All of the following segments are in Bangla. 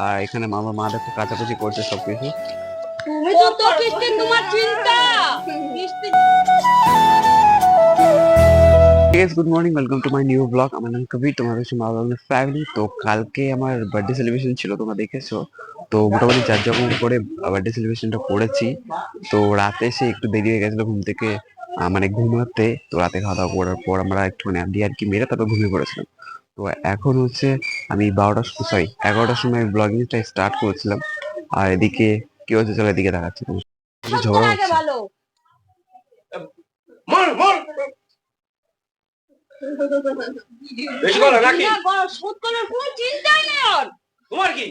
আর এখানে মামা মা দেখো কাচাকুচি করছে সবকিছু। তুমি তো তো কিস্তি তোমার চিন্তা কিস্তি। Guys, good morning, welcome to my new vlog. আমার নাম কবির, তোমাদের হচ্ছে মা বাবার ফ্যামিলি। তো কালকে আমার বার্থডে সেলিব্রেশন ছিল, তোমরা দেখেছো। তো মোটামুটি যার যখন করে বার্থডে সেলিব্রেশনটা করেছি। তো রাতে এসে একটু দেরি হয়ে গেছিলো ঘুম থেকে, মানে ঘুমাতে। তো রাতে খাওয়া দাওয়া করার পর আমরা একটুখানি আড্ডি আর কি মেরে তারপর ঘুমিয়ে পড়েছিলাম। তো এখন হচ্ছে আমি 11টার সময় ব্লগিংটা স্টার্ট করেছিলাম। আর এদিকে কি হচ্ছে চলো এদিকে দেখাচ্ছি। ঝগড়া হচ্ছে। ভালো বেশি বলো নাকি? না বড় সুদ করার কোনো চিন্তাই নেই ওর। তোমার কি?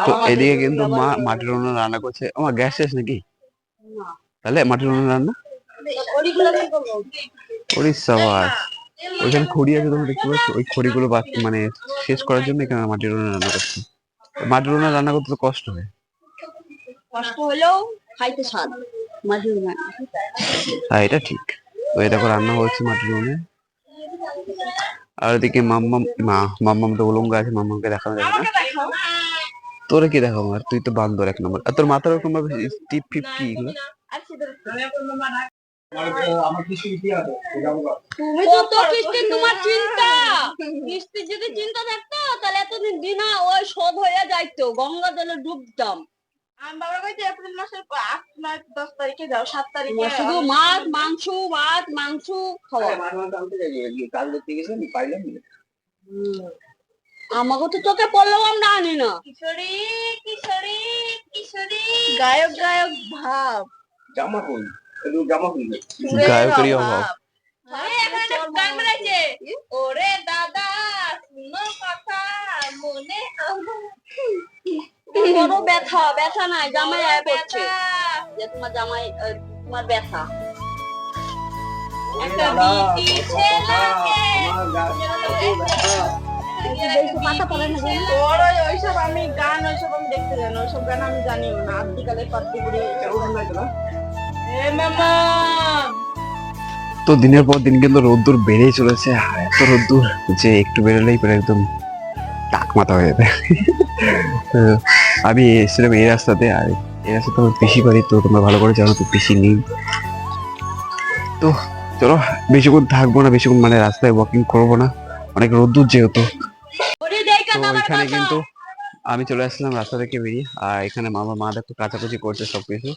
তো এদিকে কিন্তু মা মাটির উনুনে রান্না করছে। আমার গ্যাস শেষ নাকি? তাহলে মাটির উনুনে রান্না ওড়িশা বাস। ওইখানে খড়ি আছে, তোমরা দেখতে পাচ্ছ। ওই খড়িগুলো মানে শেষ করার জন্য এখানে মাটির উনুনে রান্না করছে। মাটির উনুনে রান্না করতে তো কষ্ট হয়। কষ্ট হলেও খাইতে স্বাদ মাঝির না। হ্যাঁ, এটা ঠিক। তো এটা করে রান্না হচ্ছে মাটির উনুনে। আর এদিকে মাম্মাম তো উলঙ্গ আছে, মাম্মামকে দেখানো যাবে না। তোরে কি দেখাবো? আর তুই তো বান্দর এক নম্বর। আর তোর মাথার ওরকম ভাবে টিপ ফিপ কি এগুলো? তুমি তো তো কিস্তি তোমার চিন্তা কিস্তি যদি চিন্তা থাকতো তাহলে এতদিন দিনা ওই শোধ হয়ে যাইতো, গঙ্গা জলে ডুবতাম। আমি বাবা কইছে এপ্রিল মাসের 8, 9, 10 তারিখে যাও, 7 তারিখে শুধু মাছ মাংস খাওয়া। আমাকে তো তোকে বললাম আমরা আনি না। কিশোরী কিশোরী কিশোরী গায়ক ভাব গায়কেরই অভাব। আরে এখন একটা গান বানাইছে, ওরে দাদা শুনো কথা মনে কোনো ব্যথা নাই, জামাই আয় করছে যে তোমার জামাই তোমার ব্যথা। একটা বিটি ছেলেকে ওইসব আমি গান ওইসব আমি দেখতে জানি, ওইসব গান আমি জানিও না। আদিকালে পাত্তি বুড়ি এ মামা তো দিনের পর দিন কিন্তু রোদ্দুর বেড়েই চলেছে। আর এত রোদ্দুর যে একটু বেরোলেই পুরো একদম টাক মাথা হয়ে যাবে। তো আমি এসেছিলাম এই রাস্তাতে, আর এই রাস্তাতে আমার পিসি বাড়ি। তো তোমরা ভালো করে জানো তো পিসি নেই। তো চলো বেশিক্ষণ থাকবো না, বেশিক্ষণ মানে রাস্তায় ওয়াকিং করবো না, অনেক রোদ্দুর যেহেতু। তো এখানে কিন্তু আমি চলে আসলাম রাস্তা থেকে বেরিয়ে। আর এখানে মা দেখো কাচাকুচি করছে সবকিছু।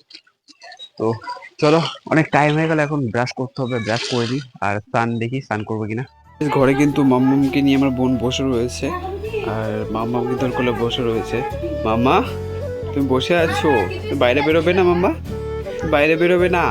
তো চলো, অনেক টাইম হয়ে গেল, এখন ব্রাশ করতে হবে। ব্রাশ করে দিই আর স্নান করবো কিনা। ঘরে কিন্তু মাম্মামকে নিয়ে আমার বোন বসে রয়েছে, আর মাম্মাম কিন্তু ওর কোলে বসে রয়েছে। মাম্মা তুমি বসে আছো, তুমি বাইরে বেরোবে না? মাম্মা বাইরে বেরোবে না?